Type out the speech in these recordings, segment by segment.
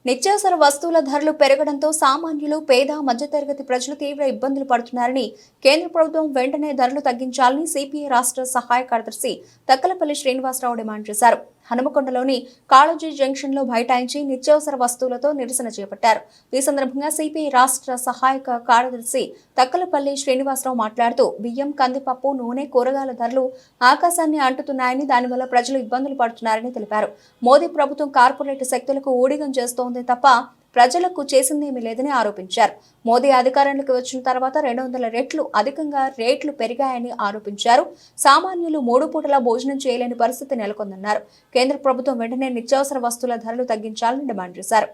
నిత్యావసర వస్తువుల ధరలు పెరగడంతో సామాన్యులు, పేద, మధ్యతరగతి ప్రజలు తీవ్ర ఇబ్బందులు పడుతున్నారని కేంద్ర ప్రభుత్వం వెంటనే ధరలు తగ్గించాలని సిపిఐ రాష్ట్ర సహాయ కార్యదర్శి తక్కలపల్లి శ్రీనివాసరావు డిమాండ్ చేశారు. హనుమకొండలోని కాళోజీ జంక్షన్ లో బైఠాయించి నిత్యావసర వస్తువులతో నిరసన చేపట్టారు. ఈ సందర్భంగా సిపిఐ రాష్ట్ర సహాయక కార్యదర్శి తక్కలపల్లి శ్రీనివాసరావు మాట్లాడుతూ బియ్యం, కందిపప్పు, నూనె, కూరగాయల ధరలు ఆకాశాన్ని అంటుతున్నాయని, దానివల్ల ప్రజలు ఇబ్బందులు పడుతున్నారని తెలిపారు. మోదీ ప్రభుత్వం కార్పొరేట్ శక్తులకు ఊడిగం చేస్తోంది తప్ప ప్రజలకు చేసిందేమీ లేదని ఆరోపించారు. మోదీ అధికారంలోకి వచ్చిన తర్వాత 200 రెట్లు అధికంగా రేట్లు పెరిగాయని ఆరోపించారు. సామాన్యులు 3 పూటల భోజనం చేయలేని పరిస్థితి నెలకొందన్నారు. కేంద్ర ప్రభుత్వం వెంటనే నిత్యావసర వస్తువుల ధరలు తగ్గించాలని డిమాండ్ చేశారు.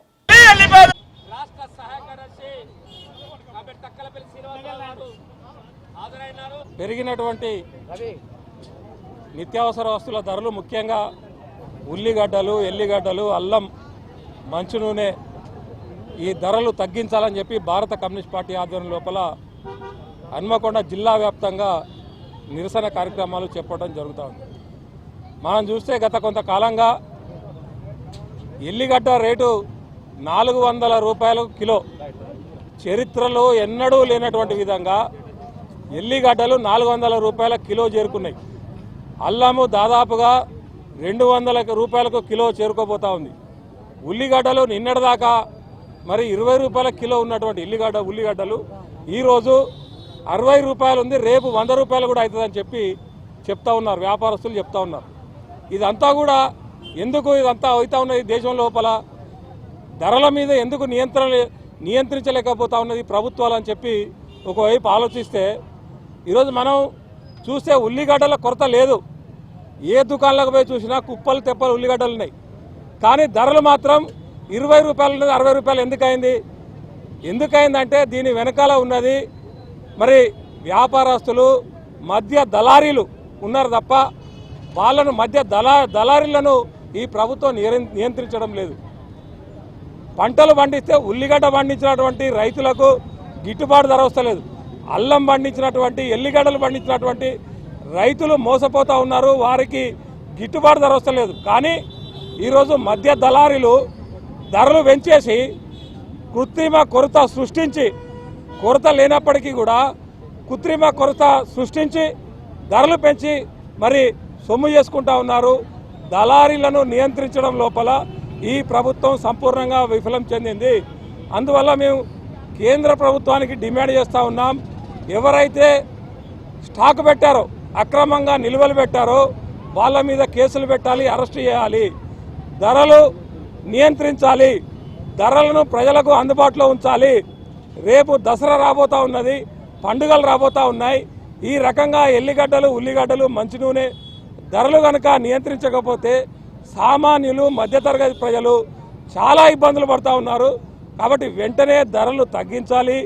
పెరిగినటువంటి నిత్యావసర వస్తువుల ధరలు ముఖ్యంగా ఉల్లిగడ్డలు, ఎల్లిగడ్డలు, అల్లం, మంచు నూనె ఈ ధరలు తగ్గించాలని చెప్పి భారత కమ్యూనిస్ట్ పార్టీ ఆధ్వర్యం లోపల హన్మకొండ జిల్లా వ్యాప్తంగా నిరసన కార్యక్రమాలు చెప్పడం జరుగుతూ ఉంది. మనం చూస్తే గత కొంతకాలంగా ఎల్లిగడ్డ రేటు 400 రూపాయలు కిలో, చరిత్రలో ఎన్నడూ లేనటువంటి విధంగా ఎల్లిగడ్డలు 400 రూపాయల కిలో చేరుకున్నాయి. అల్లము దాదాపుగా 200 రూపాయలకు కిలో చేరుకోబోతా ఉంది. ఉల్లిగడ్డలు నిన్నటిదాకా మరి 20 రూపాయల కిలో ఉన్నటువంటి ఉల్లిగడ్డలు ఈరోజు 60 రూపాయలు ఉంది, రేపు 100 రూపాయలు కూడా అవుతుందని చెప్పి చెప్తా ఉన్నారు, వ్యాపారస్తులు చెప్తా ఉన్నారు. ఇదంతా కూడా ఎందుకు ఇదంతా అవుతా ఉన్నది? దేశం లోపల ధరల మీద ఎందుకు నియంత్రించలేకపోతా ఉన్నది ప్రభుత్వాలు అని చెప్పి ఒకవైపు ఆలోచిస్తే, ఈరోజు మనం చూస్తే ఉల్లిగడ్డల కొరత లేదు. ఏ దుకాణాలకు పోయి చూసినా కుప్పలు తెప్పలు ఉల్లిగడ్డలు ఉన్నాయి. కానీ ధరలు మాత్రం 20 రూపాయలు ఉన్నది 60 రూపాయలు ఎందుకైందంటే దీని వెనకాల ఉన్నది మరి వ్యాపారస్తులు, మధ్య దళారీలు ఉన్నారు తప్ప వాళ్ళను మధ్య దళారీలను ఈ ప్రభుత్వం నియంత్రించడం లేదు. పంటలు పండిస్తే ఉల్లిగడ్డ పండించినటువంటి రైతులకు గిట్టుబాటు ధర వస్తలేదు. అల్లం పండించినటువంటి, ఎల్లిగడ్డలు పండించినటువంటి రైతులు మోసపోతూ ఉన్నారు, వారికి గిట్టుబాటు ధర వస్తలేదు. కానీ ఈరోజు మధ్య దళారీలు ధరలు పెంచేసి కృత్రిమ కొరత సృష్టించి, కొరత లేనప్పటికీ కూడా కృత్రిమ కొరత సృష్టించి ధరలు పెంచి మరి సొమ్ము చేసుకుంటా ఉన్నారు. దళారీలను నియంత్రించడం లోపల ఈ ప్రభుత్వం సంపూర్ణంగా విఫలం చెందింది. అందువల్ల మేము కేంద్ర ప్రభుత్వానికి డిమాండ్ చేస్తూ ఉన్నాం, ఎవరైతే స్టాక్ పెట్టారో, అక్రమంగా నిల్వలు పెట్టారో వాళ్ళ మీద కేసులు పెట్టాలి, అరెస్ట్ చేయాలి, ధరలు నియంత్రించాలి, ధరలను ప్రజలకు అందుబాటులో ఉంచాలి. రేపు దసరా రాబోతా ఉన్నది, పండుగలు రాబోతా ఉన్నాయి. ఈ రకంగా ఎల్లిగడ్డలు, ఉల్లిగడ్డలు, మంచి నూనె ధరలు కనుక నియంత్రించకపోతే సామాన్యులు, మధ్యతరగతి ప్రజలు చాలా ఇబ్బందులు పడుతూ ఉన్నారు. కాబట్టి వెంటనే ధరలు తగ్గించాలి,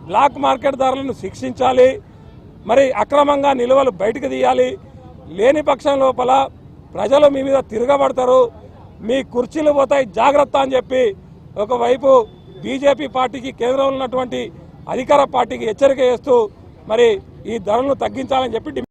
బ్లాక్ మార్కెట్ ధరలను శిక్షించాలి, మరి అక్రమంగా నిల్వలు బయటకు తీయాలి. లేని పక్షం లోపల ప్రజలు మీ మీద తిరగబడతారు, మీ కుర్చీలు పోతాయి, జాగ్రత్త అని చెప్పి ఒకవైపు బీజేపీ పార్టీకి, కేంద్రంలో ఉన్నటువంటి అధికార పార్టీకి హెచ్చరిక చేస్తూ మరి ఈ ధరలను తగ్గించాలని చెప్పి